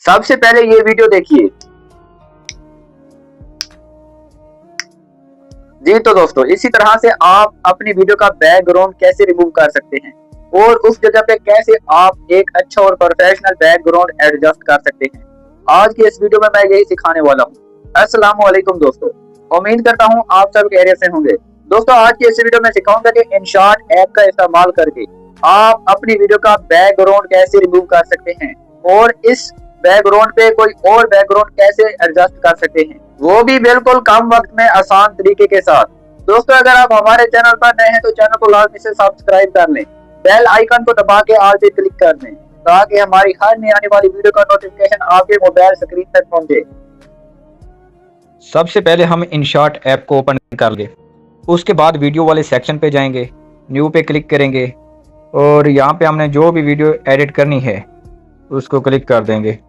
सबसे पहले ये वीडियो देखिए। जी तो दोस्तों, इसी तरह से आप अपनी वीडियो का बैकग्राउंड कैसे रिमूव कर सकते हैं और उस जगह पे कैसे आप एक अच्छा और प्रोफेशनल बैकग्राउंड एडजस्ट कर सकते हैं, आज की इस वीडियो में मैं यही सिखाने वाला हूँ। अस्सलाम वालेकुम दोस्तों, उम्मीद करता हूँ आप सब खैरियत से होंगे। दोस्तों, आज की इस वीडियो में सिखाऊंगा कि InShot ऐप का इस्तेमाल करके आप अपनी वीडियो का बैकग्राउंड कैसे रिमूव कर सकते हैं और इस बैकग्राउंड पे कोई और बैकग्राउंड कैसे एडजस्ट कर सकते हैं, वो भी बिल्कुल कम वक्त में आसान तरीके के साथ। दोस्तों, अगर आप हमारे चैनल पर नए हैं तो चैनल को लाजमी से सब्सक्राइब कर लें, बेल आइकन को दबा के ऑल पे क्लिक कर दें ताकि हमारी हर नई आने वाली वीडियो का नोटिफिकेशन आपके मोबाइल स्क्रीन तक पहुंचे। सबसे पहले हम InShot ऐप को ओपन कर लेंगे। उसके बाद वीडियो वाले सेक्शन पे जाएंगे, न्यू पे क्लिक करेंगे और यहाँ पे हमने जो भी वीडियो एडिट करनी है उसको क्लिक कर देंगे।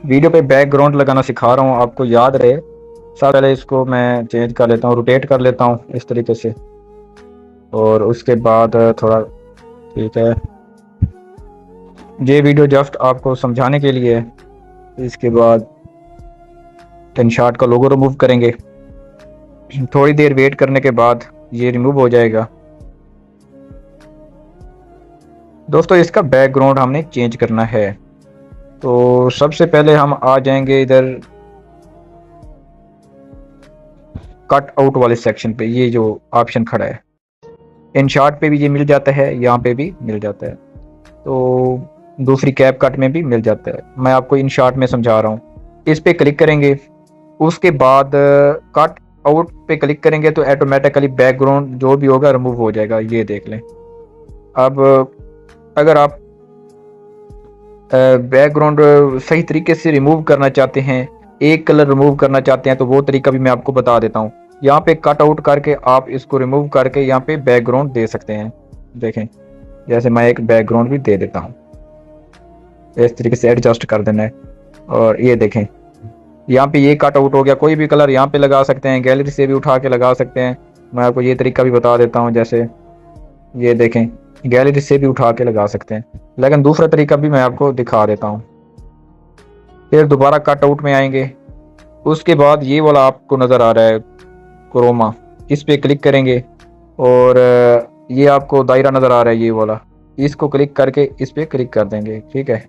वीडियो पे बैकग्राउंड लगाना सिखा रहा हूँ, आपको याद रहे। सबसे पहले इसको मैं चेंज कर लेता हूँ, रोटेट कर लेता हूँ इस तरीके से और उसके बाद थोड़ा ठीक है। ये वीडियो जस्ट आपको समझाने के लिए है। इसके बाद InShot का लोगो रिमूव करेंगे। थोड़ी देर वेट करने के बाद ये रिमूव हो जाएगा। दोस्तों, इसका बैकग्राउंड हमने चेंज करना है तो सबसे पहले हम आ जाएंगे इधर कट आउट वाले सेक्शन पे। ये जो ऑप्शन खड़ा है InShot पे भी ये मिल जाता है, यहाँ पे भी मिल जाता है, तो दूसरी CapCut में भी मिल जाता है। मैं आपको InShot में समझा रहा हूँ। इस पे क्लिक करेंगे, उसके बाद कट आउट पे क्लिक करेंगे तो ऑटोमेटिकली बैकग्राउंड जो भी होगा रिमूव हो जाएगा। ये देख लें। अब अगर आप बैकग्राउंड सही तरीके से रिमूव करना चाहते हैं, एक कलर रिमूव करना चाहते हैं, तो वो तरीका भी मैं आपको बता देता हूँ। यहाँ पे कट आउट करके आप इसको रिमूव करके यहाँ पे बैकग्राउंड दे सकते हैं। देखें, जैसे मैं एक बैकग्राउंड भी दे देता हूँ, इस तरीके से एडजस्ट कर देना है। और ये देखें, यहाँ पे ये कट आउट हो गया। कोई भी कलर यहाँ पे लगा सकते हैं, गैलरी से भी उठा के लगा सकते हैं। मैं आपको ये तरीका भी बता देता हूँ। जैसे ये देखें, गैलरी से भी उठा के लगा सकते हैं, लेकिन दूसरा तरीका भी मैं आपको दिखा देता हूँ। फिर दोबारा कट आउट में आएंगे, उसके बाद ये वाला आपको नज़र आ रहा है क्रोमा, इस पे क्लिक करेंगे और ये आपको दायरा नज़र आ रहा है ये वाला, इसको क्लिक करके इस पे क्लिक कर देंगे। ठीक है,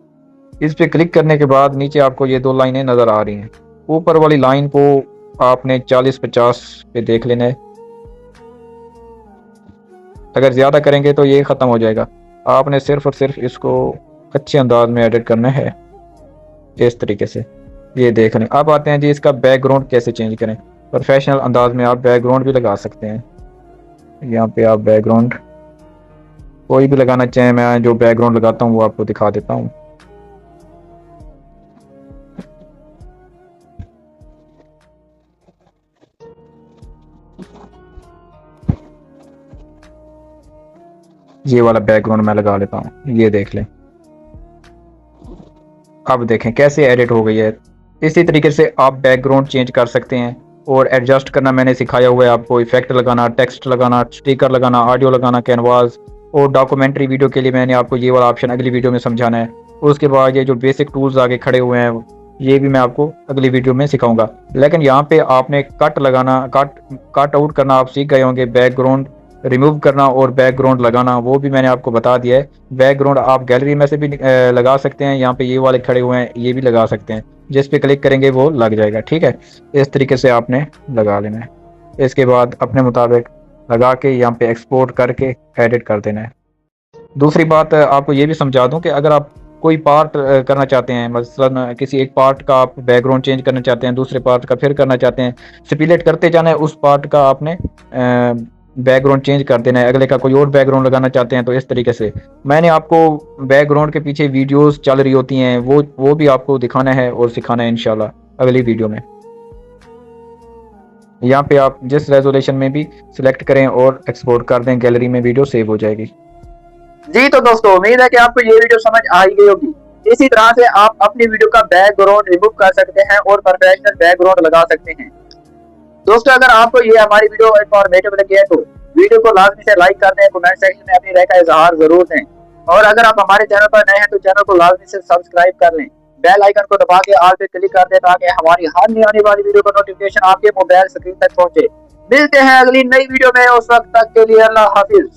इस पे क्लिक करने के बाद नीचे आपको ये दो लाइनें नज़र आ रही हैं। ऊपर वाली लाइन को आपने 40-50 पे देख लेना है। अगर ज़्यादा करेंगे तो ये ख़त्म हो जाएगा। आपने सिर्फ और सिर्फ इसको अच्छे अंदाज में एडिट करना है इस तरीके से। ये देख लें। अब आते हैं जी इसका बैकग्राउंड कैसे चेंज करें। प्रोफेशनल अंदाज में आप बैकग्राउंड भी लगा सकते हैं। यहाँ पे आप बैकग्राउंड कोई भी लगाना चाहें, मैं जो बैकग्राउंड लगाता हूँ वो आपको दिखा देता हूँ। ये वाला बैकग्राउंड मैं लगा लेता हूँ, ये देख लें। अब देखें कैसे एडिट हो गई है। इसी तरीके से आप बैकग्राउंड चेंज कर सकते हैं और एडजस्ट करना मैंने सिखाया हुआ है आपको। इफेक्ट लगाना, टेक्स्ट लगाना, स्टिकर लगाना, ऑडियो लगाना, कैनवास और डॉक्यूमेंट्री वीडियो के लिए मैंने आपको ये वाला ऑप्शन अगली वीडियो में समझाना है। उसके बाद ये जो बेसिक टूल्स आगे खड़े हुए हैं ये भी मैं आपको अगली वीडियो में सिखाऊंगा। लेकिन यहाँ पे आपने कट लगाना, कट आउट करना आप सीख गए होंगे। बैकग्राउंड रिमूव करना और बैकग्राउंड लगाना वो भी मैंने आपको बता दिया है। बैकग्राउंड आप गैलरी में से भी लगा सकते हैं, यहाँ पे ये वाले खड़े हुए हैं ये भी लगा सकते हैं। जिस पे क्लिक करेंगे वो लग जाएगा। ठीक है, इस तरीके से आपने लगा लेना है। इसके बाद अपने मुताबिक लगा के यहाँ पे एक्सपोर्ट करके एडिट कर देना है। दूसरी बात आपको ये भी समझा दूं कि अगर आप कोई पार्ट करना चाहते हैं, मसलन किसी एक पार्ट का आप बैकग्राउंड चेंज करना चाहते हैं, दूसरे पार्ट का फिर करना चाहते हैं, स्प्लिट करते जाना है। उस पार्ट का आपने बैकग्राउंड चेंज कर देना है, अगले का कोई और बैकग्राउंड लगाना चाहते हैं तो इस तरीके से। मैंने आपको बैकग्राउंड के पीछे वीडियोस चल रही होती हैं वो भी आपको दिखाना है और सिखाना है इंशाल्लाह अगली वीडियो में। यहाँ पे आप जिस रेजोल्यूशन में भी सिलेक्ट करें और एक्सपोर्ट कर दें, गैलरी में वीडियो सेव हो जाएगी। जी तो दोस्तों, उम्मीद है कि आपको ये वीडियो समझ आ ही गई होगी। इसी तरह से आप अपनी वीडियो का बैकग्राउंड रिमूव कर सकते हैं और प्रोफेशनल बैकग्राउंड लगा सकते हैं। दोस्तों, अगर आपको ये हमारी वीडियो इंफॉर्मेटिव लगी है तो वीडियो को लाजमी से लाइक कर दें, कमेंट सेक्शन में अपनी राय का इजहार जरूर दें और अगर आप हमारे चैनल पर नए हैं तो चैनल को लाजमी से सब्सक्राइब कर लें, बेल आइकन को दबा के ऑल पे क्लिक कर दें ताकि हमारी हर नई आने वाली वीडियो का नोटिफिकेशन आपके मोबाइल स्क्रीन तक पहुंचे। मिलते हैं अगली नई वीडियो में, उस वक्त तक के लिए अल्लाह हाफिज।